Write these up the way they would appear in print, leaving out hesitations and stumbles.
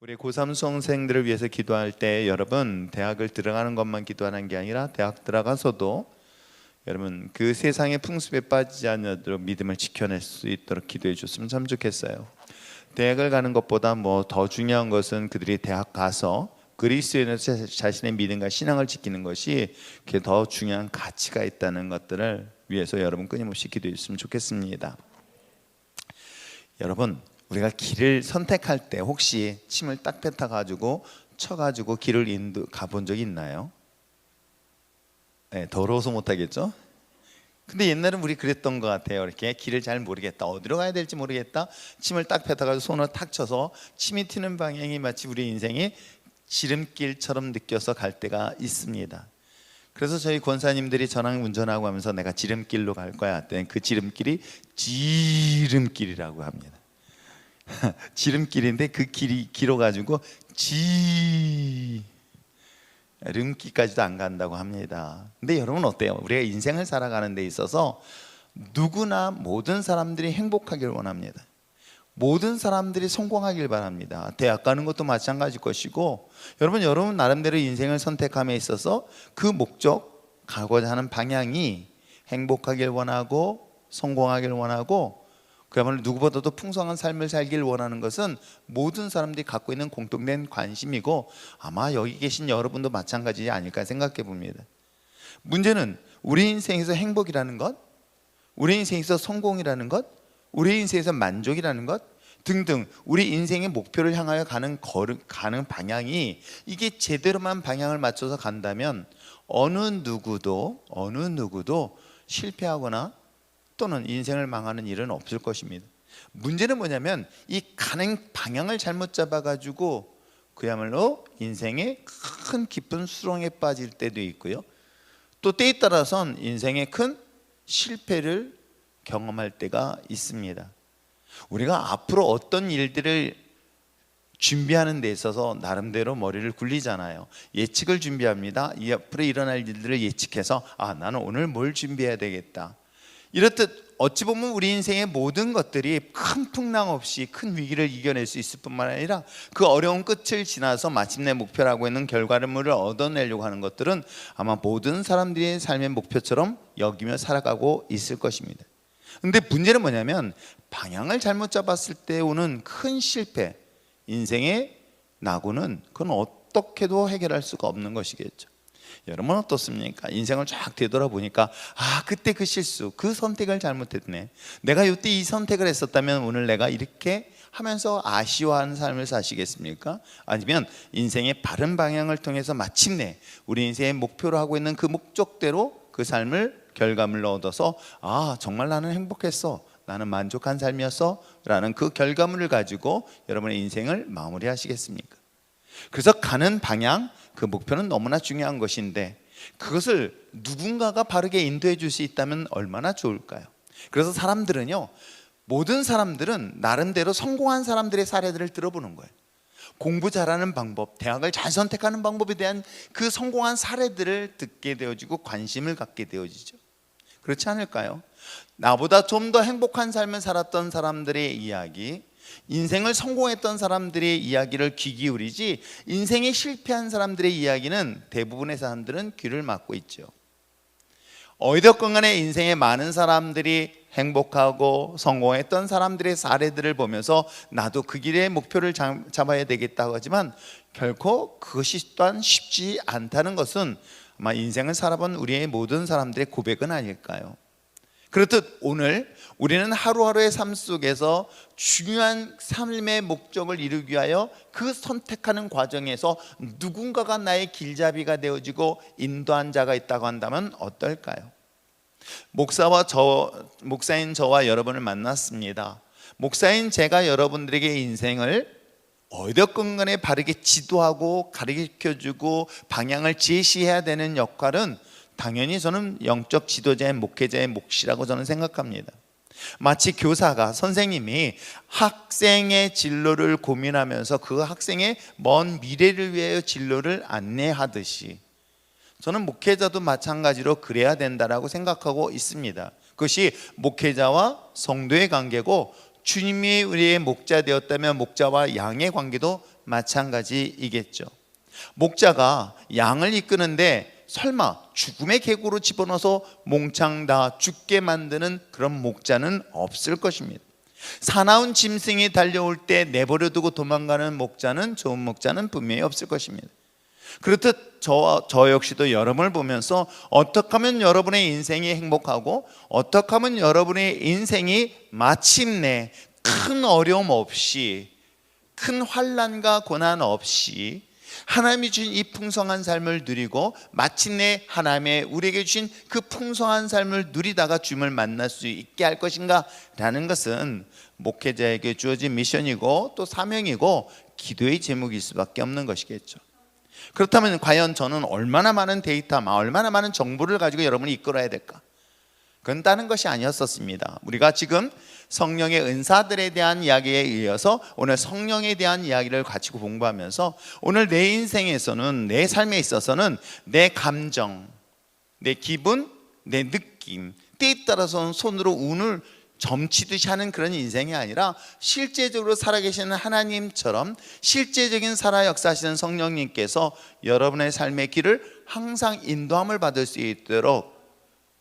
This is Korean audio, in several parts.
우리 고3 수험생들을 위해서 기도할 때 여러분 대학을 들어가는 것만 기도하는 게 아니라 대학 들어가서도 여러분 그 세상의 풍습에 빠지지 않도록 믿음을 지켜낼 수 있도록 기도해 줬으면 참 좋겠어요. 대학을 가는 것보다 더 중요한 것은 그들이 대학 가서 그리스도인으로서 자신의 믿음과 신앙을 지키는 것이 그게 더 중요한 가치가 있다는 것들을 위해서 여러분 끊임없이 기도해 줬으면 좋겠습니다. 여러분, 우리가 길을 선택할 때 혹시 침을 딱 뱉어가지고 쳐가지고 길을 가본 적이 있나요? 네, 더러워서 못하겠죠? 근데 옛날엔 우리 그랬던 것 같아요. 이렇게 길을 잘 모르겠다, 어디로 가야 될지 모르겠다, 침을 딱 뱉어가지고 손을 탁 쳐서 침이 튀는 방향이 마치 우리 인생의 지름길처럼 느껴서 갈 때가 있습니다. 그래서 저희 권사님들이 저랑 운전하고 하면서 내가 지름길로 갈 거야 했더니 그 지름길이 지름길이라고 합니다. 지름길인데 그 길이 길어가지고 지름길까지도 안 간다고 합니다. 근데 여러분 어때요? 우리가 인생을 살아가는 데 있어서 누구나 모든 사람들이 행복하길 원합니다. 모든 사람들이 성공하길 바랍니다. 대학 가는 것도 마찬가지일 것이고, 여러분 나름대로 인생을 선택함에 있어서 그 목적, 가고자 하는 방향이 행복하길 원하고 성공하길 원하고 그야말로 누구보다도 풍성한 삶을 살길 원하는 것은 모든 사람들이 갖고 있는 공통된 관심이고 아마 여기 계신 여러분도 마찬가지지 아닐까 생각해 봅니다. 문제는 우리 인생에서 행복이라는 것, 우리 인생에서 성공이라는 것, 우리 인생에서 만족이라는 것 등등 우리 인생의 목표를 향하여 가는 방향이 이게 제대로만 방향을 맞춰서 간다면 어느 누구도 실패하거나 또는 인생을 망하는 일은 없을 것입니다. 문제는 뭐냐면 이 가는 방향을 잘못 잡아가지고 그야말로 인생의 큰 깊은 수렁에 빠질 때도 있고요, 또 때에 따라선 인생의 큰 실패를 경험할 때가 있습니다. 우리가 앞으로 어떤 일들을 준비하는 데 있어서 나름대로 머리를 굴리잖아요. 예측을 준비합니다. 이 앞으로 일어날 일들을 예측해서 나는 오늘 뭘 준비해야 되겠다. 이렇듯 어찌 보면 우리 인생의 모든 것들이 큰 풍랑 없이 큰 위기를 이겨낼 수 있을 뿐만 아니라 그 어려운 끝을 지나서 마침내 목표라고 있는 결과물을 얻어내려고 하는 것들은 아마 모든 사람들의 삶의 목표처럼 여기며 살아가고 있을 것입니다. 근데 문제는 뭐냐면 방향을 잘못 잡았을 때 오는 큰 실패, 인생의 낙오는 그건 어떻게도 해결할 수가 없는 것이겠죠. 여러분 어떻습니까? 인생을 쫙 되돌아보니까 그때 그 실수, 그 선택을 잘못했네, 내가 이때 이 선택을 했었다면 오늘 내가 이렇게 하면서 아쉬워하는 삶을 사시겠습니까? 아니면 인생의 바른 방향을 통해서 마침내 우리 인생의 목표로 하고 있는 그 목적대로 그 삶을 결과물로 얻어서 정말 나는 행복했어, 나는 만족한 삶이었어 라는 그 결과물을 가지고 여러분의 인생을 마무리하시겠습니까? 그래서 가는 방향, 그 목표는 너무나 중요한 것인데 그것을 누군가가 바르게 인도해 줄 수 있다면 얼마나 좋을까요? 그래서 모든 사람들은 나름대로 성공한 사람들의 사례들을 들어보는 거예요. 공부 잘하는 방법, 대학을 잘 선택하는 방법에 대한 그 성공한 사례들을 듣게 되어지고 관심을 갖게 되어지죠. 그렇지 않을까요? 나보다 좀 더 행복한 삶을 살았던 사람들의 이야기, 인생을 성공했던 사람들의 이야기를 귀 기울이지 인생에 실패한 사람들의 이야기는 대부분의 사람들은 귀를 막고 있죠. 어찌됐건 간에 인생에 많은 사람들이 행복하고 성공했던 사람들의 사례들을 보면서 나도 그 길의 목표를 잡아야 되겠다고 하지만 결코 그것이 또한 쉽지 않다는 것은 아마 인생을 살아본 우리의 모든 사람들의 고백은 아닐까요? 그렇듯 오늘 우리는 하루하루의 삶 속에서 중요한 삶의 목적을 이루기 위하여 그 선택하는 과정에서 누군가가 나의 길잡이가 되어지고 인도한 자가 있다고 한다면 어떨까요? 목사인 저와 여러분을 만났습니다. 목사인 제가 여러분들에게 인생을 어디든 간에 바르게 지도하고 가르쳐주고 방향을 제시해야 되는 역할은 당연히 저는 영적 지도자의 목회자의 몫이라고 저는 생각합니다. 마치 교사가, 선생님이 학생의 진로를 고민하면서 그 학생의 먼 미래를 위하여 진로를 안내하듯이 저는 목회자도 마찬가지로 그래야 된다라고 생각하고 있습니다. 그것이 목회자와 성도의 관계고, 주님이 우리의 목자 되었다면 목자와 양의 관계도 마찬가지이겠죠. 목자가 양을 이끄는데 설마 죽음의 계곡으로 집어넣어서 몽창 다 죽게 만드는 그런 목자는 없을 것입니다. 사나운 짐승이 달려올 때 내버려두고 도망가는 목자는, 좋은 목자는 분명히 없을 것입니다. 그렇듯 저 역시도 여러분을 보면서 어떻게 하면 여러분의 인생이 행복하고 어떻게 하면 여러분의 인생이 마침내 큰 어려움 없이, 큰 환난과 고난 없이 하나님이 주신 이 풍성한 삶을 누리고 마침내 하나님의 우리에게 주신 그 풍성한 삶을 누리다가 주님을 만날 수 있게 할 것인가 라는 것은 목회자에게 주어진 미션이고 또 사명이고 기도의 제목일 수밖에 없는 것이겠죠. 그렇다면 과연 저는 얼마나 많은 데이터, 얼마나 많은 정보를 가지고 여러분을 이끌어야 될까? 그건 다른 것이 아니었었습니다. 우리가 지금 성령의 은사들에 대한 이야기에 이어서 오늘 성령에 대한 이야기를 같이 공부하면서 오늘 내 인생에서는, 내 삶에 있어서는 내 감정, 내 기분, 내 느낌, 때에 따라서는 손으로 운을 점치듯이 하는 그런 인생이 아니라 실제적으로 살아계시는 하나님처럼 실제적인 살아 역사하시는 성령님께서 여러분의 삶의 길을 항상 인도함을 받을 수 있도록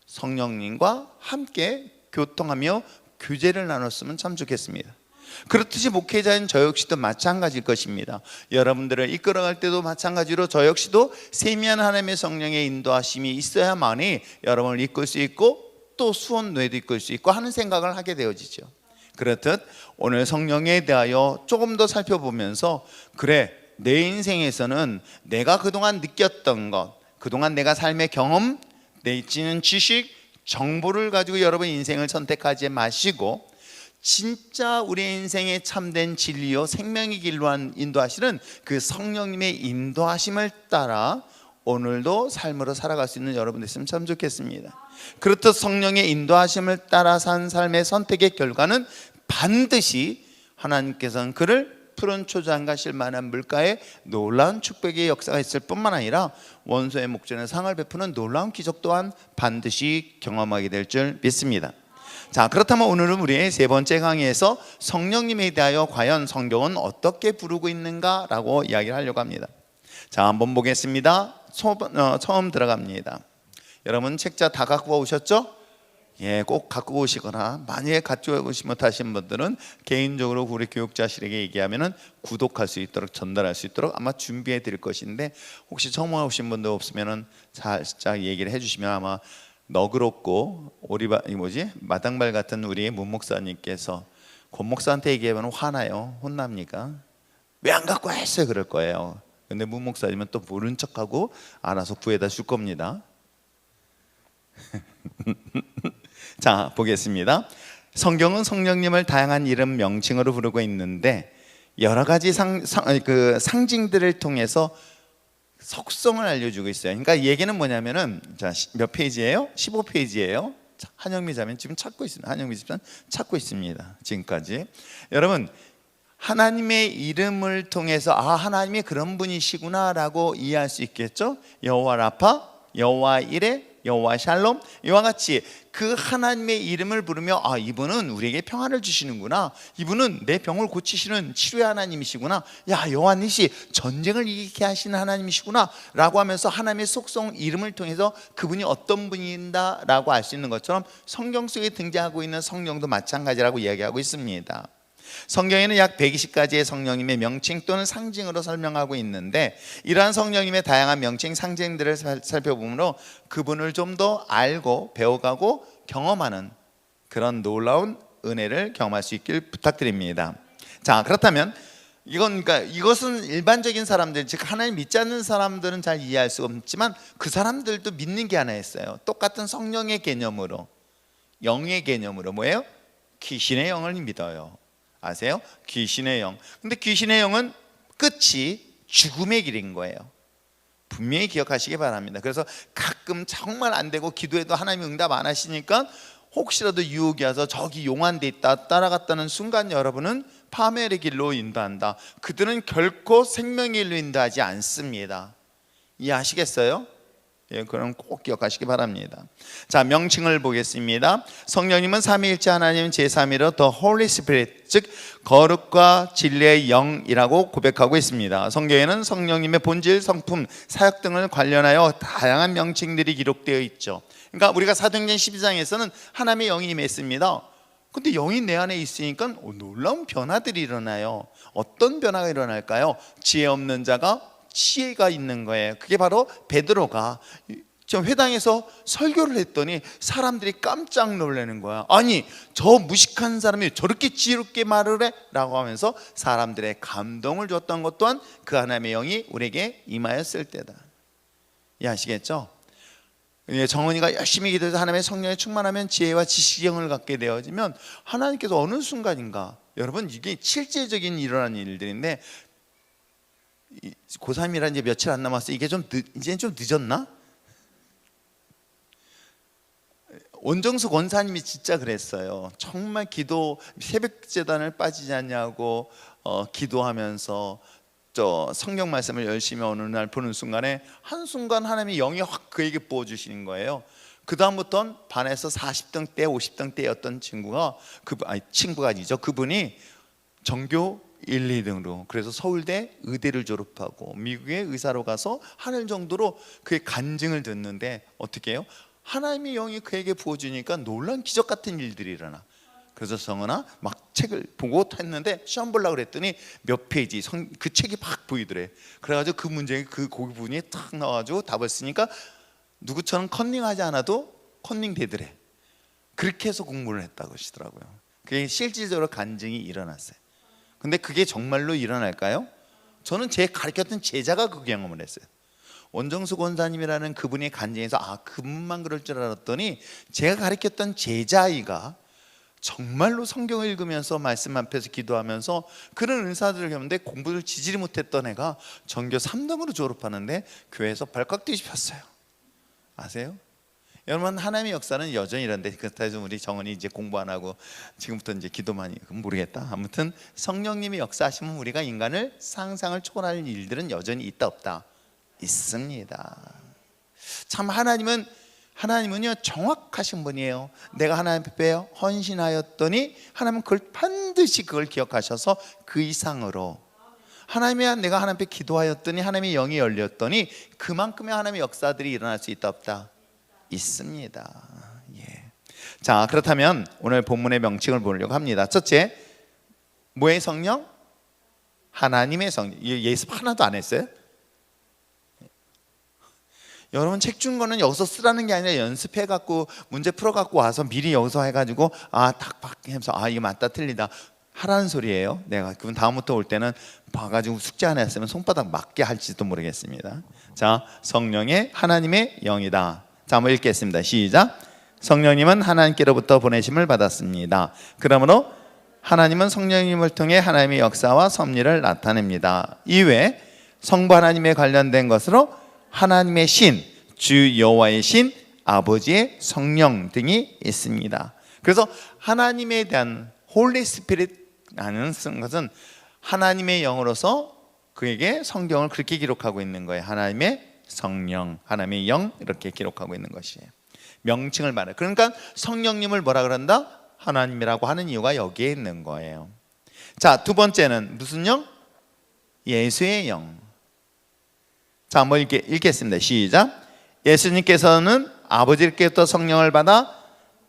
성령님과 함께 교통하며 교제를 나눴으면 참 좋겠습니다. 그렇듯이 목회자인 저 역시도 마찬가지일 것입니다. 여러분들을 이끌어갈 때도 마찬가지로 저 역시도 세미한 하나님의 성령의 인도하심이 있어야만이 여러분을 이끌 수 있고 또 수원노예도 이끌 수 있고 하는 생각을 하게 되어지죠. 그렇듯 오늘 성령에 대하여 조금 더 살펴보면서, 그래, 내 인생에서는 내가 그동안 느꼈던 것, 그동안 내가 삶의 경험, 내지는 지식, 정보를 가지고 여러분 인생을 선택하지 마시고 진짜 우리 인생에 참된 진리요 생명의 길로 인도하시는 그 성령님의 인도하심을 따라 오늘도 삶으로 살아갈 수 있는 여러분 됐으면 참 좋겠습니다. 그렇듯 성령의 인도하심을 따라 산 삶의 선택의 결과는 반드시 하나님께서는 그를 푸른 초장과 실만한 물가에 놀라운 축복의 역사가 있을 뿐만 아니라 원수의 목전에 상을 베푸는 놀라운 기적 또한 반드시 경험하게 될 줄 믿습니다. 자, 그렇다면 오늘은 우리의 세 번째 강의에서 성령님에 대하여 과연 성경은 어떻게 부르고 있는가라고 이야기를 하려고 합니다. 자, 한번 보겠습니다. 처음 들어갑니다. 여러분 책자 다 갖고 오셨죠? 예, 꼭 갖고 오시거나 만약에 갖고 오시 못하신 분들은 개인적으로 우리 교육자실에게 얘기하면은 구독할 수 있도록, 전달할 수 있도록 아마 준비해 드릴 것인데, 혹시 처음 오신 분들 없으면은 살짝 얘기를 해주시면 아마 너그럽고 마당발 같은 우리 문 목사님께서 권 목사한테 얘기하면 화나요? 혼납니까? 왜 안 갖고 왔어요? 그럴 거예요. 근데 문 목사님은 또 모른 척하고 알아서 구해다 줄 겁니다. 자, 보겠습니다. 성경은 성령님을 다양한 이름 명칭으로 부르고 있는데 여러 가지 상징들을 통해서 속성을 알려주고 있어요. 그러니까 얘기는 뭐냐면은, 자, 몇 페이지예요? 15페이지예요. 한영미 자매는 지금 찾고 있습니다. 한영미 집사는 찾고 있습니다. 지금까지. 여러분, 하나님의 이름을 통해서 하나님이 그런 분이시구나라고 이해할 수 있겠죠? 여호와 라파, 여호와 이레, 여호와 샬롬, 이와 같이 그 하나님의 이름을 부르며 이분은 우리에게 평안을 주시는구나, 이분은 내 병을 고치시는 치료의 하나님이시구나, 야, 여호와 니시 전쟁을 이기게 하시는 하나님이시구나 라고 하면서 하나님의 속성 이름을 통해서 그분이 어떤 분인다 라고 알 수 있는 것처럼 성경 속에 등장하고 있는 성령도 마찬가지라고 이야기하고 있습니다. 성경에는 약 120가지의 성령님의 명칭 또는 상징으로 설명하고 있는데, 이러한 성령님의 다양한 명칭, 상징들을 살펴보므로 그분을 좀 더 알고 배워가고 경험하는 그런 놀라운 은혜를 경험할 수 있길 부탁드립니다. 자, 그렇다면 이것은 일반적인 사람들, 즉 하나님 믿지 않는 사람들은 잘 이해할 수 없지만 그 사람들도 믿는 게 하나 있어요. 똑같은 성령의 개념으로, 영의 개념으로. 뭐예요? 귀신의 영을 믿어요. 아세요? 귀신의 영. 근데 귀신의 영은 끝이 죽음의 길인 거예요. 분명히 기억하시기 바랍니다. 그래서 가끔 정말 안 되고 기도해도 하나님이 응답 안 하시니까 혹시라도 유혹이 와서 저기 용한 데 있다 따라갔다는 순간 여러분은 파멸의 길로 인도한다. 그들은 결코 생명의 길로 인도하지 않습니다. 이해하시겠어요? 예, 그럼 꼭 기억하시기 바랍니다. 자, 명칭을 보겠습니다. 성령님은 삼위일체 하나님 제3위로 The Holy Spirit, 즉 거룩과 진리의 영이라고 고백하고 있습니다. 성경에는 성령님의 본질, 성품, 사역 등을 관련하여 다양한 명칭들이 기록되어 있죠. 그러니까 우리가 사도행전 12장에서는 하나님의 영이 임했습니다. 근데 영이 내 안에 있으니까 놀라운 변화들이 일어나요. 어떤 변화가 일어날까요? 지혜 없는 자가 지혜가 있는 거예요. 그게 바로 베드로가 저 회당에서 설교를 했더니 사람들이 깜짝 놀라는 거야. 아니, 저 무식한 사람이 저렇게 지혜롭게 말을 해? 라고 하면서 사람들의 감동을 줬던 것 또한 그 하나님의 영이 우리에게 임하였을 때다. 이해하시겠죠? 정은이가 열심히 기도해서 하나님의 성령에 충만하면 지혜와 지식의 영을 갖게 되어지면 하나님께서 어느 순간인가, 여러분 이게 실제적인 일어나는 일들인데, 고3이라 이제 며칠 안 남았어. 이게 이제는 좀 늦었나? 원정수 권사님이 진짜 그랬어요. 정말 기도, 새벽 재단을 빠지지 않냐고 기도하면서 저 성경 말씀을 열심히 어느 날 보는 순간에 한순간 하나님의 영이 확 그에게 부어주시는 거예요. 그 다음부터는 반에서 40등대 50등대였던 친구가 아니죠. 그분이 전교 1, 2등으로 그래서 서울대 의대를 졸업하고 미국의 의사로 가서 하늘 정도로 그의 간증을 듣는데 어떻게 해요? 하나님의 영이 그에게 부어주니까 놀라운 기적 같은 일들이 일어나. 그래서 성은아 막 책을 보고 했는데 시험 보려고 그랬더니 몇 페이지 그 책이 막 보이더래. 그래가지고 그 문제에 그 부분이 탁 나와가지고 답을 쓰니까 누구처럼 컨닝하지 않아도 컨닝 되더래. 그렇게 해서 공부를 했다고 하시더라고요. 그게 실질적으로 간증이 일어났어요. 근데 그게 정말로 일어날까요? 저는 제 가르쳤던 제자가 그 경험을 했어요. 원정수 권사님이라는 그분의 간증에서 그분만 그럴 줄 알았더니 제가 가르쳤던 제자아이가 정말로 성경을 읽으면서 말씀 앞에서 기도하면서 그런 은사들을 겪는데 공부를 지지리 못했던 애가 전교 3등으로 졸업하는데 교회에서 발칵 뒤집혔어요. 아세요? 여러분, 하나님의 역사는 여전히 이런데, 그래서 우리 정은이 이제 공부 안 하고 지금부터 이제 기도만 모르겠다. 아무튼 성령님이 역사하시면 우리가 인간을 상상을 초월하는 일들은 여전히 있다 없다? 있습니다. 참 하나님은요 정확하신 분이에요. 내가 하나님 앞에 헌신하였더니 하나님은 그걸 반드시 그걸 기억하셔서 그 이상으로 내가 하나님 앞에 기도하였더니 하나님의 영이 열렸더니 그만큼의 하나님의 역사들이 일어날 수 있다 없다? 있습니다. 예. 자, 그렇다면 오늘 본문의 명칭을 보려고 합니다. 첫째, 뭐의 성령? 하나님의 성령. 예습 하나도 안 했어요? 여러분, 책 준 거는 여기서 쓰라는 게 아니라 연습해갖고 문제 풀어갖고 와서 미리 여기서 해가지고 탁 하면서 이거 맞다 틀리다 하라는 소리예요. 내가 그럼 다음부터 올 때는 봐가지고 숙제 하나 했으면 손바닥 맞게 할지도 모르겠습니다. 자, 성령의 하나님의 영이다. 자, 한번 읽겠습니다. 시작. 성령님은 하나님께로부터 보내심을 받았습니다. 그러므로 하나님은 성령님을 통해 하나님의 역사와 섭리를 나타냅니다. 이외에 성부 하나님에 관련된 것으로 하나님의 신, 주 여호와의 신, 아버지의 성령 등이 있습니다. 그래서 하나님에 대한 홀리 스피릿이라는 것은 하나님의 영으로서 그에게 성경을 그렇게 기록하고 있는 거예요. 하나님의 성령, 하나님의 영, 이렇게 기록하고 있는 것이에요. 명칭을 말해요. 그러니까 성령님을 뭐라 그런다? 하나님이라고 하는 이유가 여기에 있는 거예요. 자, 두 번째는 무슨 영? 예수의 영. 자, 한번 읽겠습니다. 시작. 예수님께서는 아버지께로부터 성령을 받아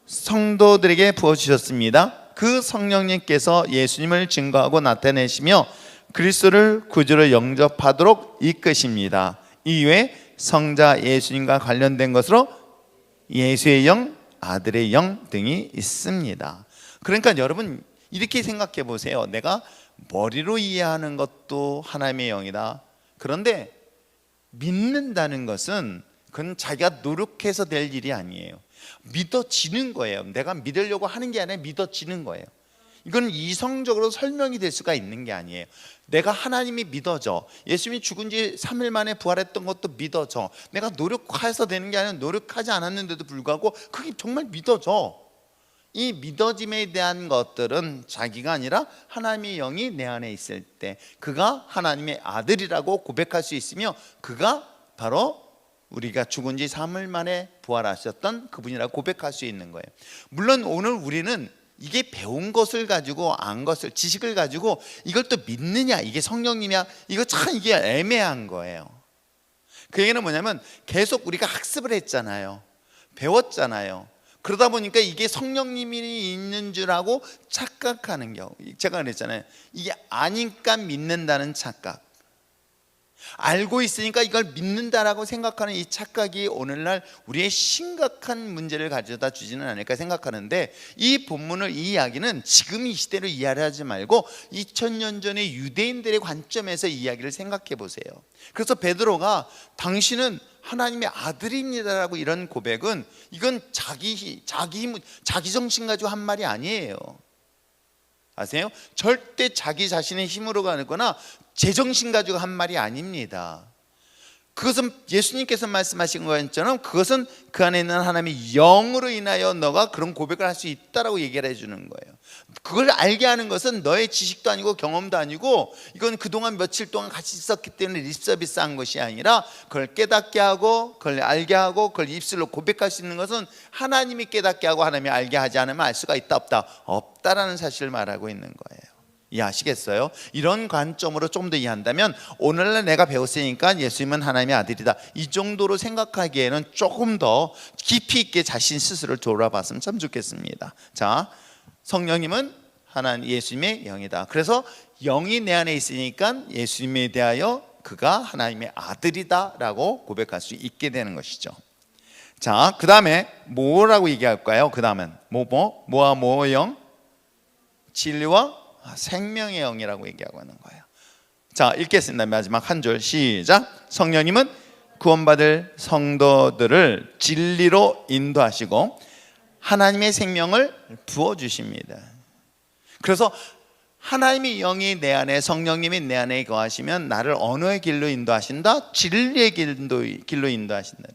성도들에게 부어주셨습니다. 그 성령님께서 예수님을 증거하고 나타내시며 그리스도를 구주로 영접하도록 이끄십니다. 이외에 성자 예수님과 관련된 것으로 예수의 영, 아들의 영 등이 있습니다. 그러니까 여러분 이렇게 생각해 보세요. 내가 머리로 이해하는 것도 하나님의 영이다. 그런데 믿는다는 것은 그건 자기가 노력해서 될 일이 아니에요. 믿어지는 거예요. 내가 믿으려고 하는 게 아니라 믿어지는 거예요. 이건 이성적으로 설명이 될 수가 있는 게 아니에요. 내가 하나님이 믿어져. 예수님이 죽은 지 3일 만에 부활했던 것도 믿어져. 내가 노력해서 되는 게 아니라 노력하지 않았는데도 불구하고 그게 정말 믿어져. 이 믿어짐에 대한 것들은 자기가 아니라 하나님의 영이 내 안에 있을 때 그가 하나님의 아들이라고 고백할 수 있으며 그가 바로 우리가 죽은 지 3일 만에 부활하셨던 그분이라고 고백할 수 있는 거예요. 물론 오늘 우리는 이게 배운 것을 가지고 안 것을 지식을 가지고 이걸 또 믿느냐, 이게 성령님이야, 이거 참 이게 애매한 거예요. 그 얘기는 뭐냐면 계속 우리가 학습을 했잖아요. 배웠잖아요. 그러다 보니까 이게 성령님이 있는 줄 알고 착각하는 경우, 제가 그랬잖아요. 이게 아니까 믿는다는 착각, 알고 있으니까 이걸 믿는다라고 생각하는 이 착각이 오늘날 우리의 심각한 문제를 가져다 주지는 않을까 생각하는데, 이 본문을, 이 이야기는 지금 이 시대로 이해를 하지 말고 2000년 전의 유대인들의 관점에서 이 이야기를 생각해 보세요. 그래서 베드로가 당신은 하나님의 아들입니다라고 이런 고백은, 이건 자기 정신 가지고 한 말이 아니에요. 아세요? 절대 자기 자신의 힘으로 가거나 제정신 가지고 한 말이 아닙니다. 그것은 예수님께서 말씀하신 것처럼 그것은 그 안에 있는 하나님의 영으로 인하여 너가 그런 고백을 할 수 있다라고 얘기를 해주는 거예요. 그걸 알게 하는 것은 너의 지식도 아니고 경험도 아니고, 이건 그동안 며칠 동안 같이 있었기 때문에 립서비스한 것이 아니라 그걸 깨닫게 하고 그걸 알게 하고 그걸 입술로 고백할 수 있는 것은 하나님이 깨닫게 하고 하나님이 알게 하지 않으면 알 수가 있다 없다? 없다라는 사실을 말하고 있는 거예요. 이해하시겠어요? 이런 관점으로 좀 더 이해한다면 오늘날 내가 배웠으니까 예수님은 하나님의 아들이다, 이 정도로 생각하기에는 조금 더 깊이 있게 자신 스스로를 돌아봤으면 참 좋겠습니다. 자, 성령님은 하나님 예수님의 영이다. 그래서 영이 내 안에 있으니까 예수님에 대하여 그가 하나님의 아들이다 라고 고백할 수 있게 되는 것이죠. 자, 그 다음에 뭐라고 얘기할까요? 그 다음은 뭐와 영? 진리와 생명의 영이라고 얘기하고 있는 거예요. 자, 읽겠습니다. 마지막 한 줄 시작. 성령님은 구원받을 성도들을 진리로 인도하시고 하나님의 생명을 부어주십니다. 그래서 하나님의 영이 내 안에, 성령님이 내 안에 거하시면 나를 어느 길로 인도하신다? 진리의 길로 인도하신다.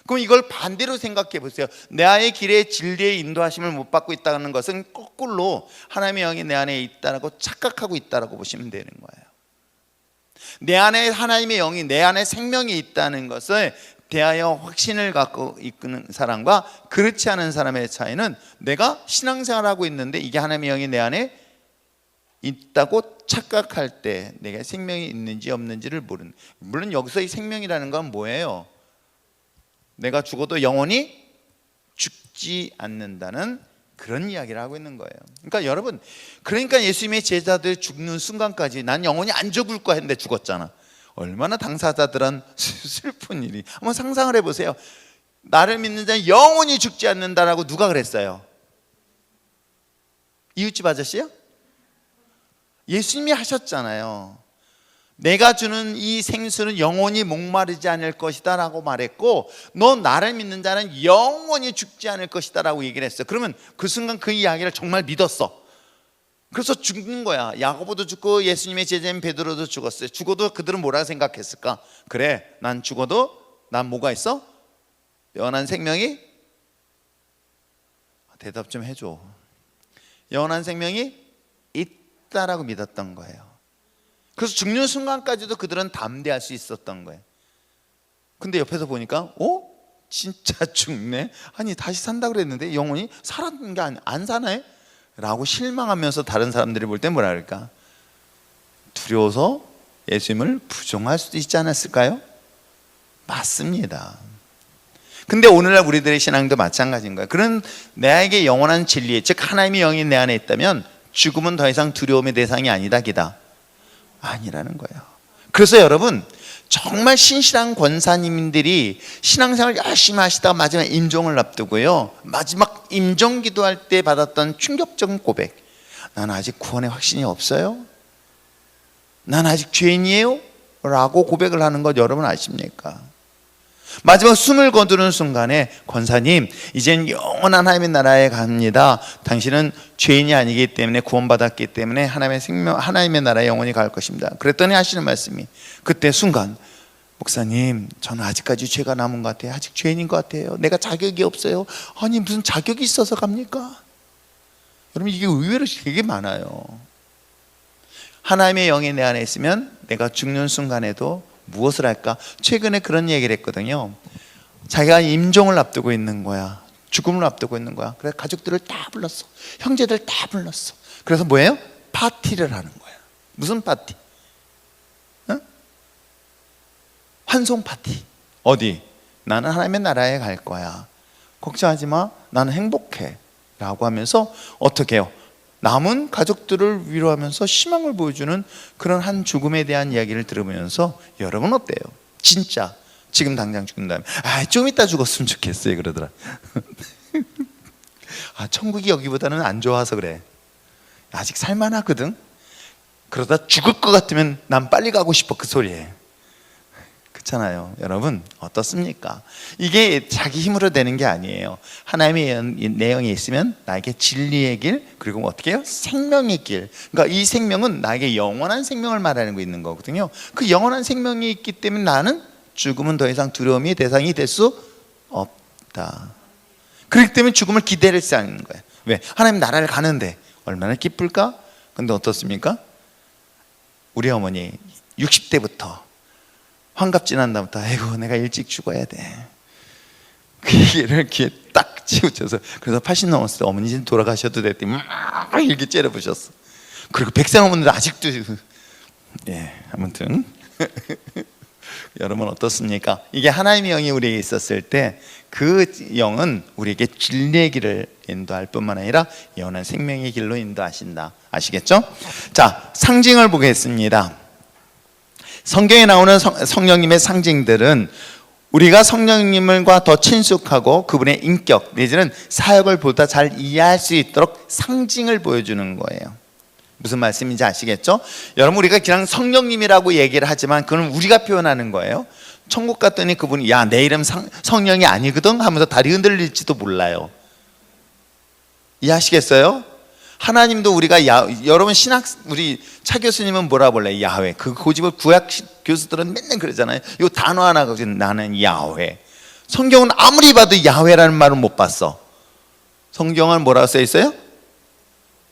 그럼 이걸 반대로 생각해 보세요. 나의 길에 진리의 인도하심을 못 받고 있다는 것은 거꾸로 하나님의 영이 내 안에 있다고 착각하고 있다고 보시면 되는 거예요. 내 안에 하나님의 영이, 내 안에 생명이 있다는 것을 대하여 확신을 갖고 있는 사람과 그렇지 않은 사람의 차이는, 내가 신앙생활하고 있는데 이게 하나님의 영이 내 안에 있다고 착각할 때 내가 생명이 있는지 없는지를 모르는. 물론 여기서 이 생명이라는 건 뭐예요? 내가 죽어도 영원히 죽지 않는다는 그런 이야기를 하고 있는 거예요. 그러니까 여러분, 그러니까 예수님의 제자들 죽는 순간까지 난 영원히 안 죽을 거야 했는데 죽었잖아. 얼마나 당사자들은 슬픈 일이. 한번 상상을 해보세요. 나를 믿는 자는 영원히 죽지 않는다라고 누가 그랬어요? 이웃집 아저씨요? 예수님이 하셨잖아요. 내가 주는 이 생수는 영원히 목마르지 않을 것이다 라고 말했고, 너 나를 믿는 자는 영원히 죽지 않을 것이다 라고 얘기를 했어요. 그러면 그 순간 그 이야기를 정말 믿었어. 그래서 죽는 거야. 야고보도 죽고 예수님의 제자인 베드로도 죽었어요. 죽어도 그들은 뭐라고 생각했을까? 그래, 난 죽어도 난 뭐가 있어? 영원한 생명이? 대답 좀 해줘. 영원한 생명이 있다라고 믿었던 거예요. 그래서 죽는 순간까지도 그들은 담대할 수 있었던 거예요. 근데 옆에서 보니까 진짜 죽네? 아니 다시 산다 그랬는데 영원히 살았는 게 안 사네? 라고 실망하면서 다른 사람들이 볼 때 뭐라 그럴까? 두려워서 예수님을 부정할 수도 있지 않았을까요? 맞습니다. 근데 오늘날 우리들의 신앙도 마찬가지인 거예요. 그런 나에게 영원한 진리, 즉 하나님의 영이 내 안에 있다면 죽음은 더 이상 두려움의 대상이 아니다 기다? 아니라는 거예요. 그래서 여러분, 정말 신실한 권사님들이 신앙생활 열심히 하시다가 마지막 임종을 앞두고요, 마지막 임종 기도할 때 받았던 충격적인 고백, 난 아직 구원의 확신이 없어요? 난 아직 죄인이에요? 라고 고백을 하는 것 여러분 아십니까? 마지막 숨을 거두는 순간에, 권사님 이젠 영원한 하나님의 나라에 갑니다. 당신은 죄인이 아니기 때문에, 구원받았기 때문에 하나님의 생명, 하나님의 나라에 영원히 갈 것입니다. 그랬더니 하시는 말씀이, 그때 순간, 목사님 저는 아직까지 죄가 남은 것 같아요. 아직 죄인인 것 같아요. 내가 자격이 없어요. 아니 무슨 자격이 있어서 갑니까? 여러분, 이게 의외로 되게 많아요. 하나님의 영이 내 안에 있으면 내가 죽는 순간에도 무엇을 할까? 최근에 그런 얘기를 했거든요. 자기가 임종을 앞두고 있는 거야. 죽음을 앞두고 있는 거야. 그래서 가족들을 다 불렀어. 형제들 다 불렀어. 그래서 뭐예요? 파티를 하는 거야. 무슨 파티? 어? 환송 파티. 어디? 나는 하나님의 나라에 갈 거야. 걱정하지 마. 나는 행복해. 라고 하면서 어떻게 해요? 남은 가족들을 위로하면서 희망을 보여주는 그런 한 죽음에 대한 이야기를 들으면서 여러분 어때요? 진짜 지금 당장 죽는다면 좀 이따 죽었으면 좋겠어요 그러더라. 천국이 여기보다는 안 좋아서 그래. 아직 살만하거든. 그러다 죽을 것 같으면 난 빨리 가고 싶어 그 소리에. 그렇잖아요. 여러분 어떻습니까? 이게 자기 힘으로 되는 게 아니에요. 하나님의 내용이 있으면 나에게 진리의 길, 그리고 어떻게 해요? 생명의 길. 그러니까 이 생명은 나에게 영원한 생명을 말하는 거 있는 거거든요. 그 영원한 생명이 있기 때문에 나는 죽음은 더 이상 두려움의 대상이 될 수 없다. 그렇기 때문에 죽음을 기대를 쌓는 거예요. 왜? 하나님 나라를 가는데 얼마나 기쁠까? 근데 어떻습니까? 우리 어머니 60대부터 환갑지난 다음부터 아이고 내가 일찍 죽어야 돼. 그 얘기를 이렇게 딱 치우쳐서, 그래서 80 넘었을 때 어머니 이제 돌아가셔도 됐더니 막 이렇게 째려보셨어. 그리고 100세 넘었는데 아직도 아무튼 여러분 어떻습니까? 이게 하나님의 영이 우리에게 있었을 때 그 영은 우리에게 진리의 길을 인도할 뿐만 아니라 영원한 생명의 길로 인도하신다. 아시겠죠? 자, 상징을 보겠습니다. 성경에 나오는 성령님의 상징들은 우리가 성령님과 더 친숙하고 그분의 인격 내지는 사역을 보다 잘 이해할 수 있도록 상징을 보여주는 거예요. 무슨 말씀인지 아시겠죠? 여러분 우리가 그냥 성령님이라고 얘기를 하지만 그건 우리가 표현하는 거예요. 천국 갔더니 그분이 야 내 이름 성령이 아니거든 하면서 다리 흔들릴지도 몰라요. 이해하시겠어요? 하나님도 우리가 여러분 우리 차 교수님은 뭐라 불러요? 야훼. 그 고집을 구약 교수들은 맨날 그러잖아요. 이 단어 하나 가지고 나는 야훼. 성경은 아무리 봐도 야훼라는 말은 못 봤어. 성경은 뭐라고 써 있어요?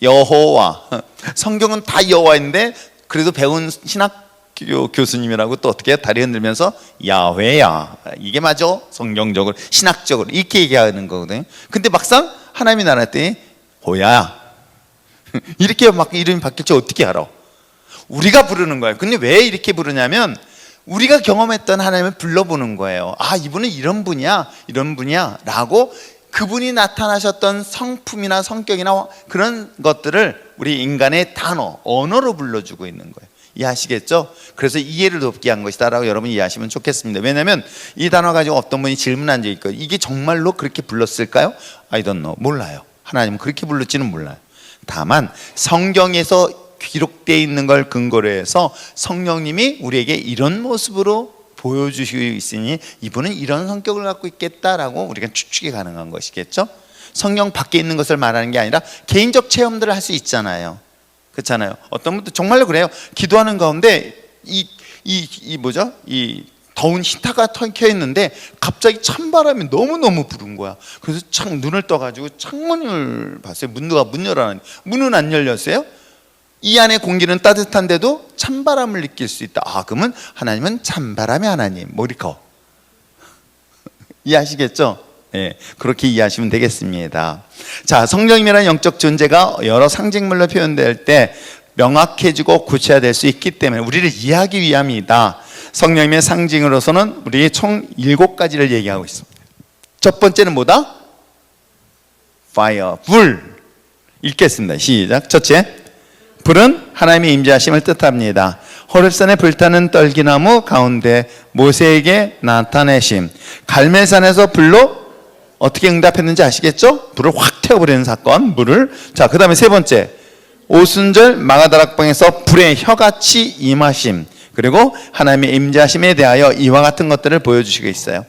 여호와. 성경은 다 여호와인데 그래도 배운 신학교 교수님이라고 또 어떻게 해요? 다리 흔들면서 야훼야. 이게 맞아? 성경적으로 신학적으로 이렇게 얘기하는 거거든요. 근데 막상 하나님이 나눴더니 호야야. 이렇게 막 이름이 바뀔지 어떻게 알아? 우리가 부르는 거예요. 근데 왜 이렇게 부르냐면 우리가 경험했던 하나님을 불러보는 거예요. 이분은 이런 분이야 이런 분이야 라고 그분이 나타나셨던 성품이나 성격이나 그런 것들을 우리 인간의 단어, 언어로 불러주고 있는 거예요. 이해하시겠죠? 그래서 이해를 돕게 한 것이다 라고 여러분이 이해하시면 좋겠습니다. 왜냐하면 이 단어 가지고 어떤 분이 질문한 적이 있거든요. 이게 정말로 그렇게 불렀을까요? I don't know. 몰라요. 하나님은 그렇게 불렀지는 몰라요. 다만 성경에서 기록되어 있는 걸 근거로 해서 성령님이 우리에게 이런 모습으로 보여주시고 있으니 이분은 이런 성격을 갖고 있겠다라고 우리가 추측이 가능한 것이겠죠. 성령 밖에 있는 것을 말하는 게 아니라 개인적 체험들을 할 수 있잖아요. 그렇잖아요. 어떤 분도 정말로 그래요. 기도하는 가운데 이 더운 히터가 켜 있는데 갑자기 찬바람이 너무너무 부는 거야. 그래서 눈을 떠가지고 창문을 봤어요. 누가 문 열어놨는데 문은 안 열렸어요. 이 안에 공기는 따뜻한데도 찬바람을 느낄 수 있다. 그러면 하나님은 찬바람의 하나님. 이렇게 이해하시겠죠? 네, 그렇게 이해하시면 되겠습니다. 자, 성령님이라는 영적 존재가 여러 상징물로 표현될 때 명확해지고 구체화될 수 있기 때문에 우리를 이해하기 위함이다. 성령님의 상징으로서는 우리 총 7가지를 얘기하고 있습니다. 첫 번째는 뭐다? Fire, 불. 읽겠습니다. 시작. 첫째, 불은 하나님의 임재하심을 뜻합니다. 호렙산에 불타는 떨기나무 가운데 모세에게 나타내심. 갈멜산에서 불로 어떻게 응답했는지 아시겠죠? 불을 확 태워버리는 사건, 물을. 자, 그 다음에 세 번째, 오순절 마가다락방에서 불의 혀같이 임하심. 그리고 하나님의 임재하심에 대하여 이와 같은 것들을 보여주시고 있어요.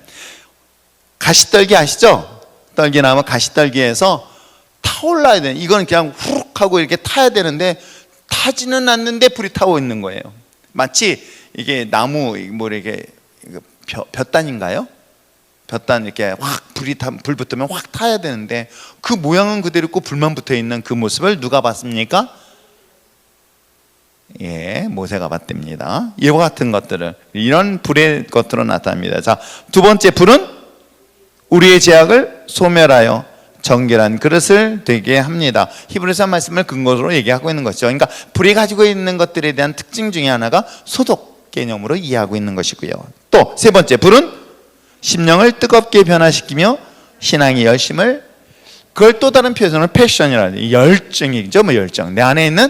가시떨기 아시죠? 떨기나무 가시떨기에서 타올라야 돼. 이건 그냥 후룩 하고 이렇게 타야 되는데 타지는 않는데 불이 타고 있는 거예요. 마치 이게 나무 이렇게 볕단인가요? 볕단 이렇게 확 불 붙으면 확 타야 되는데 그 모양은 그대로 있고 불만 붙어 있는 그 모습을 누가 봤습니까? 모세가 봤답니다. 이와 같은 것들을, 이런 불의 것으로 나타납니다. 자, 두 번째, 불은 우리의 죄악을 소멸하여 정결한 그릇을 되게 합니다. 히브리서 말씀을 근거로 얘기하고 있는 것이죠. 그러니까 불이 가지고 있는 것들에 대한 특징 중에 하나가 소독 개념으로 이해하고 있는 것이고요. 또 세 번째, 불은 심령을 뜨겁게 변화시키며 신앙의 열심을, 그걸 또 다른 표현으로 패션이라는 열정이죠. 열정, 내 안에 있는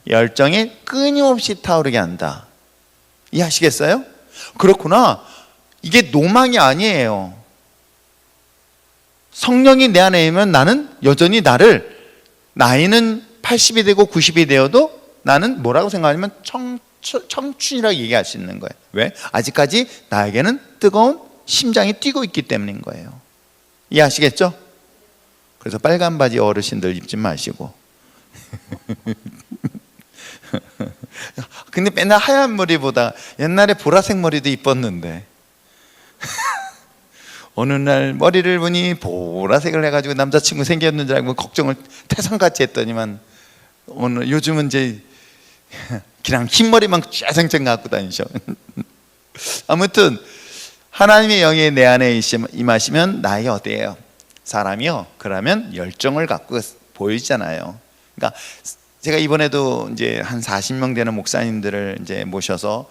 열정이 끊임없이 타오르게 한다. 이해하시겠어요? 그렇구나. 이게 노망이 아니에요. 성령이 내 안에 있으면 나는 여전히 나이는 80이 되고 90이 되어도 나는 뭐라고 생각하냐면 청춘이라고 얘기할 수 있는 거예요. 왜? 아직까지 나에게는 뜨거운 심장이 뛰고 있기 때문인 거예요. 이해하시겠죠? 그래서 빨간 바지 어르신들 입지 마시고 근데 맨날 하얀 머리보다 옛날에 보라색 머리도 이뻤는데 어느 날 머리를 보니 보라색을 해가지고 남자친구 생겼는 줄 알고 걱정을 태산같이 했더니만 오늘 요즘은 이제 그냥 흰머리만 쫙장장 갖고 다니셔. 아무튼 하나님의 영이 내 안에 임하시면 나의 어때요? 사람이요, 그러면 열정을 갖고 보이잖아요. 그러니까 제가 이번에도 이제 한 40명 되는 목사님들을 이제 모셔서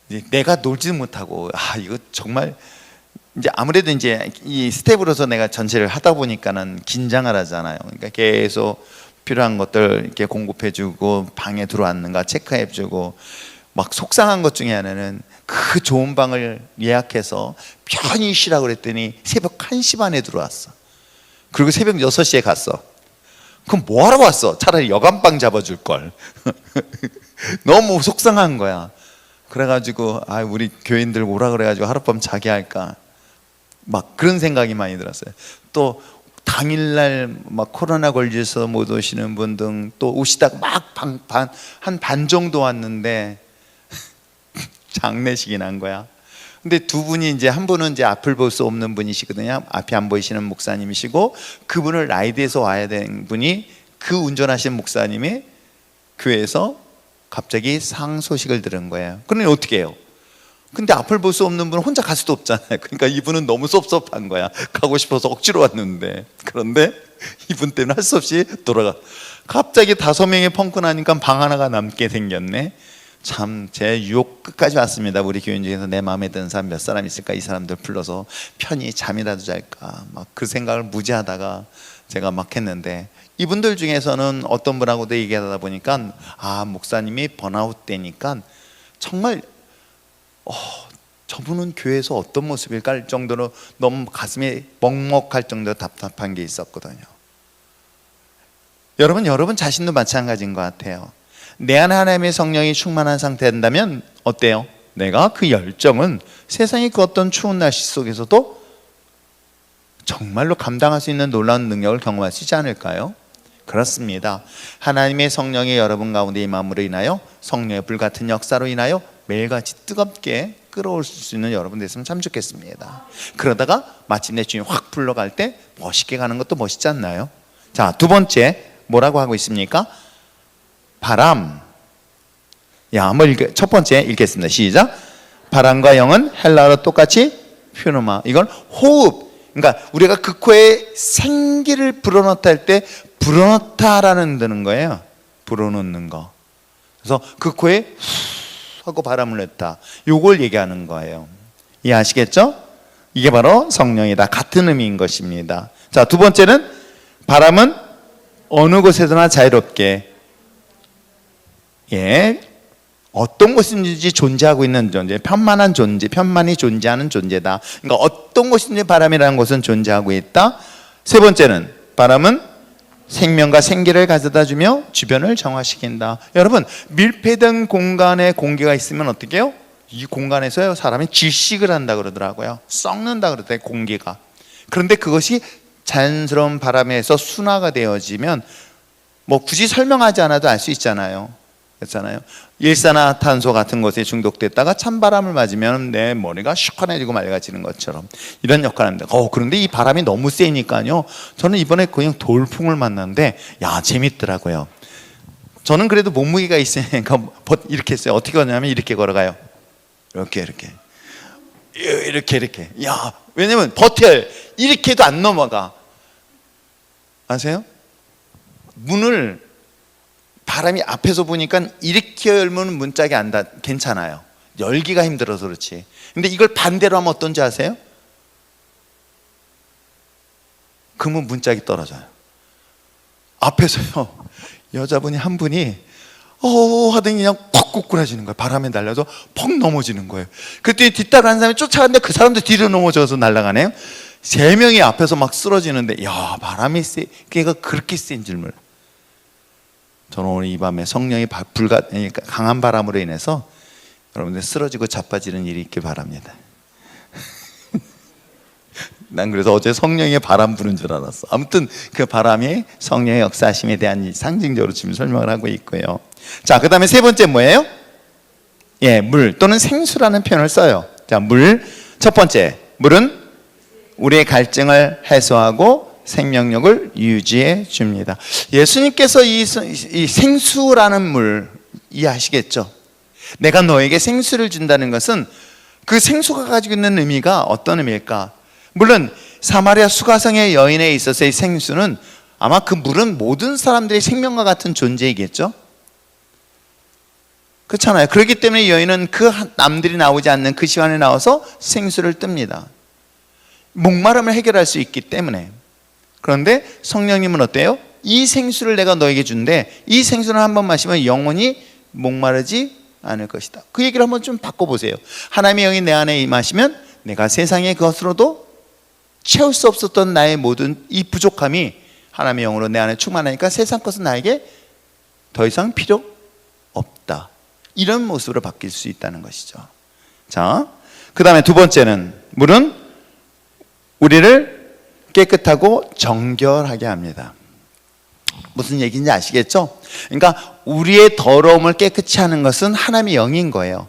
이제 내가 놀지도 못하고 이거 정말 이제 아무래도 이제 이 스텝으로서 내가 전체를 하다 보니까는 긴장을 하잖아요. 그러니까 계속 필요한 것들 이렇게 공급해주고 방에 들어왔는가 체크해주고 막 속상한 것 중에 하나는 그 좋은 방을 예약해서 편히 쉬라고 그랬더니 새벽 1시 반에 들어왔어. 그리고 새벽 6시에 갔어. 그럼 뭐하러 왔어? 차라리 여간방 잡아줄 걸. 너무 속상한 거야. 그래가지고 우리 교인들 오라 그래가지고 하룻밤 자게 할까 막 그런 생각이 많이 들었어요. 또 당일날 막 코로나 걸려서 못 오시는 분 등 또 오시다가 막 한 반 정도 왔는데 장례식이 난 거야. 근데 두 분이 이제 한 분은 이제 앞을 볼 수 없는 분이시거든요. 앞이 안 보이시는 목사님이시고, 그분을 라이드에서 와야 되는 분이 그 운전하시는 목사님이 교회에서 갑자기 상 소식을 들은 거예요. 그러니 어떻게 해요? 근데 앞을 볼 수 없는 분은 혼자 갈 수도 없잖아요. 그러니까 이분은 너무 섭섭한 거야. 가고 싶어서 억지로 왔는데. 그런데 이분 때문에 할 수 없이 돌아가. 갑자기 5명이 펑크 나니까 방 하나가 남게 생겼네. 참 제 유혹 끝까지 왔습니다. 우리 교인 중에서 내 마음에 드는 사람 몇 사람 있을까? 이 사람들 불러서 편히 잠이라도 잘까? 막 그 생각을 무지하다가 제가 막 했는데, 이분들 중에서는 어떤 분하고도 얘기하다 보니까 목사님이 번아웃 되니까 정말 저분은 교회에서 어떤 모습일까 할 정도로 너무 가슴이 먹먹할 정도로 답답한 게 있었거든요. 여러분 자신도 마찬가지인 것 같아요. 내 안에 하나님의 성령이 충만한 상태 된다면 어때요? 내가 그 열정은 세상의 그 어떤 추운 날씨 속에서도 정말로 감당할 수 있는 놀라운 능력을 경험할 수 있지 않을까요? 그렇습니다. 하나님의 성령이 여러분 가운데 임함으로 인하여, 성령의 불같은 역사로 인하여 매일같이 뜨겁게 끌어올 수 있는 여러분 됐으면 참 좋겠습니다. 그러다가 마침내 주님 확 불러갈 때 멋있게 가는 것도 멋있지 않나요? 자, 두 번째 뭐라고 하고 있습니까? 바람. 첫 번째 읽겠습니다. 시작. 바람과 영은 헬라어로 똑같이 퓨노마. 이건 호흡. 그러니까 우리가 그 코에 생기를 불어넣다 할 때 불어넣다라는 드는 거예요. 불어넣는 거. 그래서 그 코에 후 하고 바람을 냈다. 요걸 얘기하는 거예요. 이해하시겠죠? 이게 바로 성령이다. 같은 의미인 것입니다. 자, 두 번째는 바람은 어느 곳에서나 자유롭게 어떤 곳인지 존재하고 있는 존재, 편만한 존재, 편만히 존재하는 존재다. 그러니까 어떤 곳인지 바람이라는 곳은 존재하고 있다. 세 번째는 바람은 생명과 생기를 가져다 주며 주변을 정화시킨다. 여러분, 밀폐된 공간에 공기가 있으면 어떻게 해요? 이 공간에서 사람이 질식을 한다 그러더라고요. 썩는다 그러더라고요, 공기가. 그런데 그것이 자연스러운 바람에서 순화가 되어지면 뭐 굳이 설명하지 않아도 알 수 있잖아요. 그렇잖아요. 일산화탄소 같은 것에 중독됐다가 찬바람을 맞으면 내 머리가 시원해지고 맑아지는 것처럼 이런 역할을 합니다. 그런데 이 바람이 너무 세니까요, 저는 이번에 그냥 돌풍을 만났는데 재밌더라고요. 저는 그래도 몸무게가 있으니까 이렇게 했어요. 어떻게 하냐면 이렇게 걸어가요. 이렇게 야, 왜냐면 버텨요. 이렇게 해도 안 넘어가. 아세요? 문을 바람이 앞에서 보니까 이렇게 열면 문짝이 안 닿, 괜찮아요. 열기가 힘들어서 그렇지. 근데 이걸 반대로 하면 어떤지 아세요? 그러면 문짝이 떨어져요. 앞에서요, 여자분이 한 분이 하더니 그냥 퍽 꼬꾸라지는 거예요. 바람에 날려서 퍽 넘어지는 거예요. 그때 뒤따라하는 사람이 쫓아갔는데 그 사람도 뒤로 넘어져서 날아가네요. 3명이 앞에서 막 쓰러지는데, 야, 바람이 걔가 그렇게 센 줄 몰라. 저는 오늘 이 밤에 성령이 강한 바람으로 인해서 여러분들 쓰러지고 자빠지는 일이 있길 바랍니다. 난 그래서 어제 성령의 바람 부는 줄 알았어. 아무튼 그 바람이 성령의 역사하심에 대한 상징적으로 지금 설명을 하고 있고요. 자, 그 다음에 세 번째 뭐예요? 예, 물 또는 생수라는 표현을 써요. 자, 물. 첫 번째, 물은 우리의 갈증을 해소하고 생명력을 유지해 줍니다. 예수님께서 이 생수라는 물 이해하시겠죠? 내가 너에게 생수를 준다는 것은 그 생수가 가지고 있는 의미가 어떤 의미일까? 물론 사마리아 수가성의 여인에 있어서의 생수는 아마 그 물은 모든 사람들의 생명과 같은 존재이겠죠? 그렇잖아요. 그렇기 때문에 여인은 그 남들이 나오지 않는 그 시간에 나와서 생수를 뜹니다. 목마름을 해결할 수 있기 때문에. 그런데 성령님은 어때요? 이 생수를 내가 너에게 준대. 이 생수를 한번 마시면 영원히 목마르지 않을 것이다. 그 얘기를 한번 좀 바꿔보세요. 하나님의 영이 내 안에 임하시면 내가 세상의 것으로도 채울 수 없었던 나의 모든 이 부족함이 하나님의 영으로 내 안에 충만하니까 세상 것은 나에게 더 이상 필요 없다. 이런 모습으로 바뀔 수 있다는 것이죠. 자, 그 다음에 두 번째는 물은 우리를 깨끗하고 정결하게 합니다. 무슨 얘기인지 아시겠죠? 그러니까 우리의 더러움을 깨끗이 하는 것은 하나님의 영인 거예요.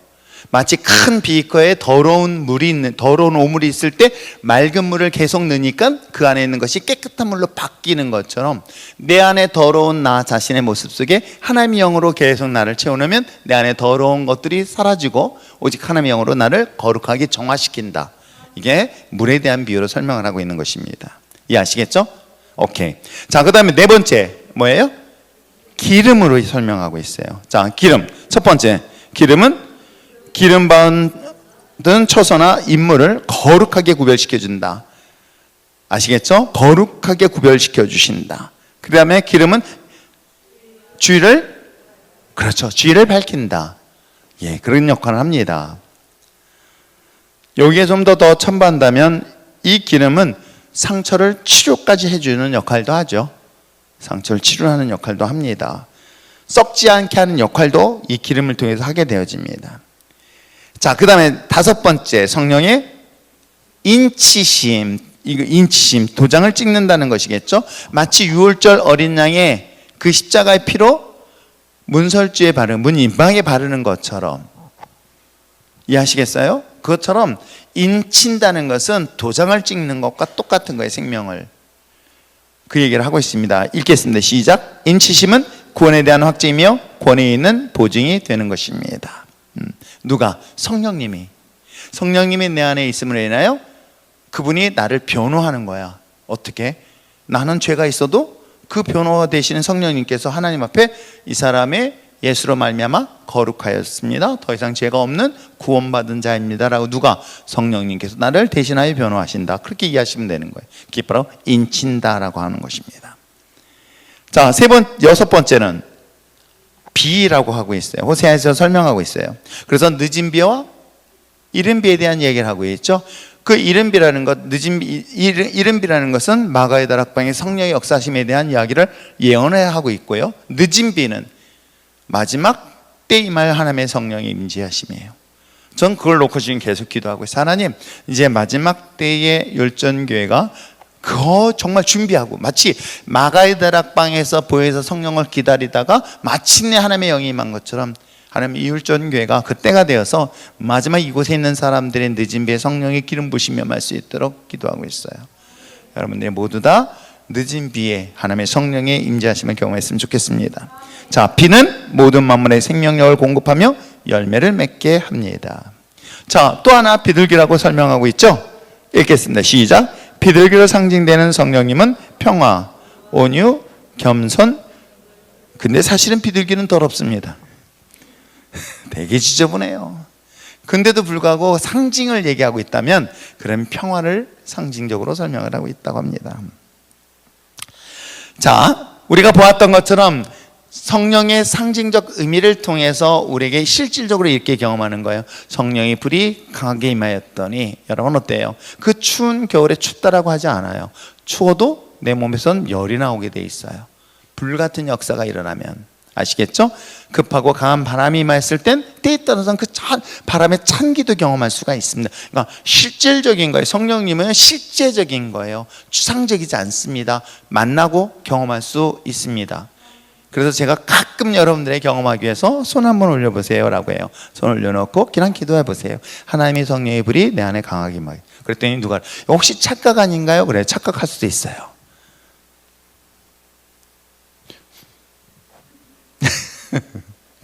마치 큰 비커에 더러운 오물이 있을 때 맑은 물을 계속 넣으니까 그 안에 있는 것이 깨끗한 물로 바뀌는 것처럼 내 안에 더러운 나 자신의 모습 속에 하나님의 영으로 계속 나를 채워놓으면 내 안에 더러운 것들이 사라지고 오직 하나님의 영으로 나를 거룩하게 정화시킨다. 이게 물에 대한 비유로 설명을 하고 있는 것입니다. 이해하시겠죠? 오케이. 자, 그 다음에 네 번째 뭐예요? 기름으로 설명하고 있어요. 자, 기름. 첫 번째, 기름은 기름 받은 처소나 인물을 거룩하게 구별시켜 준다. 아시겠죠? 거룩하게 구별시켜 주신다. 그 다음에 기름은 주의를 밝힌다. 예, 그런 역할을 합니다. 여기에 좀 더 첨부한다면 이 기름은 상처를 치료까지 해주는 역할도 하죠. 상처를 치료하는 역할도 합니다. 썩지 않게 하는 역할도 이 기름을 통해서 하게 되어집니다. 자, 그 다음에 다섯 번째, 성령의 인치심. 인치심, 도장을 찍는다는 것이겠죠. 마치 유월절 어린 양의 그 십자가의 피로 문설주에 문 임방에 바르는 것처럼. 이해하시겠어요? 그것처럼 인친다는 것은 도장을 찍는 것과 똑같은 거예요. 생명을. 그 얘기를 하고 있습니다. 읽겠습니다. 시작. 인치심은 구원에 대한 확증이며 권위 있는 보증이 되는 것입니다. 누가? 성령님이 내 안에 있음으로 인하여 그분이 나를 변호하는 거야. 어떻게? 나는 죄가 있어도 그 변호가 되시는 성령님께서 하나님 앞에 이 사람의 예수로 말미암아 거룩하였습니다. 더 이상 죄가 없는 구원받은 자입니다. 라고 누가? 성령님께서 나를 대신하여 변호하신다. 그렇게 이해하시면 되는 거예요. 그게 바로 인친다라고 하는 것입니다. 자, 여섯 번째는 비라고 하고 있어요. 호세아에서 설명하고 있어요. 그래서 늦은 비와 이른 비에 대한 얘기를 하고 있죠. 그 이른 비라는 것은 마가의 다락방의 성령의 역사심에 대한 이야기를 예언을 하고 있고요. 늦은 비는 마지막 때 임할 하나님의 성령의 임재하심이에요. 전 그걸 놓고 지금 계속 기도하고 있어요. 하나님, 이제 마지막 때의 열전교회가 그거 정말 준비하고 마치 마가의 다락방에서 보혜사 성령을 기다리다가 마침내 하나님의 영이 임한 것처럼 하나님 이 율전교회가 그때가 되어서 마지막 이곳에 있는 사람들의 늦은 비에 성령의 기름 부심이 임할 수 있도록 기도하고 있어요. 여러분들 모두 다 늦은 비에 하나님의 성령의 임재하심을 경험했으면 좋겠습니다. 자, 비는 모든 만물의 생명력을 공급하며 열매를 맺게 합니다. 자, 또 하나 비둘기라고 설명하고 있죠. 읽겠습니다. 시작. 비둘기로 상징되는 성령님은 평화, 온유, 겸손. 근데 사실은 비둘기는 더럽습니다. 되게 지저분해요. 근데도 불구하고 상징을 얘기하고 있다면 그런 평화를 상징적으로 설명을 하고 있다고 합니다. 자, 우리가 보았던 것처럼 성령의 상징적 의미를 통해서 우리에게 실질적으로 이렇게 경험하는 거예요. 성령의 불이 강하게 임하였더니, 여러분 어때요? 그 추운 겨울에 춥다라고 하지 않아요. 추워도 내 몸에선 열이 나오게 돼 있어요. 불같은 역사가 일어나면. 아시겠죠? 급하고 강한 바람이 임했을 땐 때에 따라서는 그 바람의 찬기도 경험할 수가 있습니다. 그러니까 실질적인 거예요. 성령님은 실제적인 거예요. 추상적이지 않습니다. 만나고 경험할 수 있습니다. 그래서 제가 가끔 여러분들의 경험하기 위해서 손 한번 올려보세요 라고 해요. 손 올려놓고 그냥 기도해 보세요. 하나님의 성령의 불이 내 안에 강하게 임하게. 그랬더니 누가 혹시 착각 아닌가요? 그래, 착각할 수도 있어요.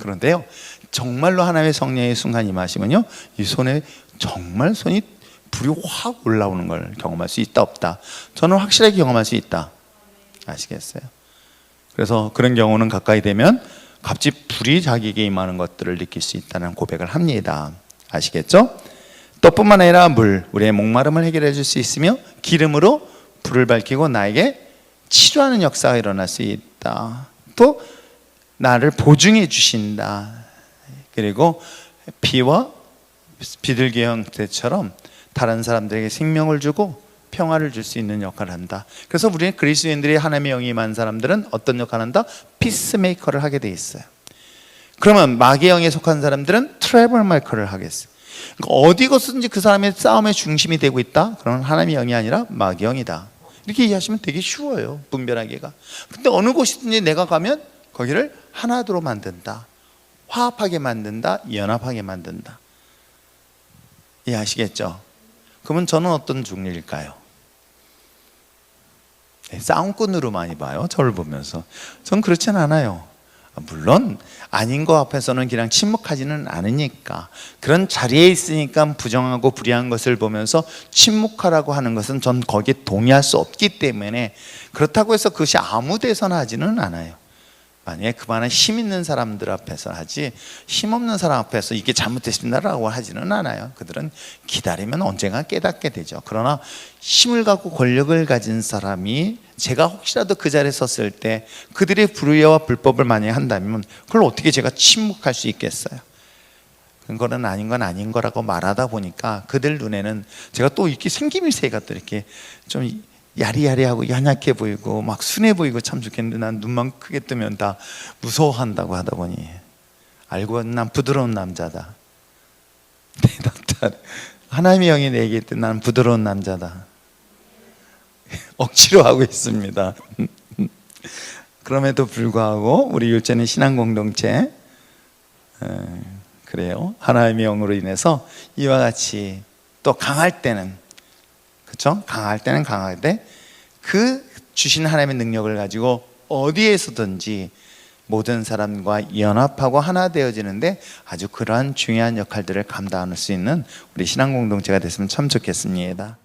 그런데요, 정말로 하나님의 성령의 순간 임하시면요, 이 손에 정말 손이 불이 확 올라오는 걸 경험할 수 있다 없다? 저는 확실하게 경험할 수 있다. 아시겠어요? 그래서 그런 경우는 가까이 되면 갑자기 불이 자기에게 임하는 것들을 느낄 수 있다는 고백을 합니다. 아시겠죠? 또 뿐만 아니라 물, 우리의 목마름을 해결해 줄 수 있으며 기름으로 불을 밝히고 나에게 치료하는 역사가 일어날 수 있다. 또 나를 보증해 주신다. 그리고 비와 비둘기 형태처럼 다른 사람들에게 생명을 주고 평화를 줄 수 있는 역할을 한다. 그래서 우리는 그리스도인들이 하나님의 영이 임한 사람들은 어떤 역할을 한다? 피스메이커를 하게 돼 있어요. 그러면 마귀의 영에 속한 사람들은 트래블 메이커를 하겠어요. 그러니까 어디 것든지 그 사람의 싸움의 중심이 되고 있다? 그러면 하나님의 영이 아니라 마귀의 영이다. 이렇게 이해하시면 되게 쉬워요, 분별하기가. 근데 어느 곳이든지 내가 가면 거기를 하나로 만든다, 화합하게 만든다, 연합하게 만든다. 이해하시겠죠? 그러면 저는 어떤 종류일까요? 싸움꾼으로 많이 봐요, 저를 보면서. 전 그렇진 않아요. 물론 아닌 거 앞에서는 그냥 침묵하지는 않으니까. 그런 자리에 있으니까 부정하고 불의한 것을 보면서 침묵하라고 하는 것은 전 거기에 동의할 수 없기 때문에, 그렇다고 해서 그것이 아무 데서나 하지는 않아요. 만약에 그만한 힘 있는 사람들 앞에서 하지, 힘 없는 사람 앞에서 이게 잘못됐습니다라고 하지는 않아요. 그들은 기다리면 언젠가 깨닫게 되죠. 그러나 힘을 갖고 권력을 가진 사람이 제가 혹시라도 그 자리에 섰을 때 그들의 불의와 불법을 만약에 한다면 그걸 어떻게 제가 침묵할 수 있겠어요? 그거는 아닌 건 아닌 거라고 말하다 보니까 그들 눈에는 제가 또 이렇게 생김새가 또 이렇게 좀 야리야리하고 연약해 보이고 막 순해 보이고 참 좋겠는데, 난 눈만 크게 뜨면 다 무서워한다고 하다 보니 알고 보니 난 부드러운 남자다. 대답다. 하나님의 영이 내게 있을 때 나는 부드러운 남자다. 억지로 하고 있습니다. 그럼에도 불구하고 우리 일제는 신앙 공동체, 그래요, 하나님의 영으로 인해서 이와 같이 또 강할 때는, 그렇죠? 강할 때는 강하되 그 주신 하나님의 능력을 가지고 어디에서든지 모든 사람과 연합하고 하나 되어지는데 아주 그러한 중요한 역할들을 감당할 수 있는 우리 신앙 공동체가 됐으면 참 좋겠습니다.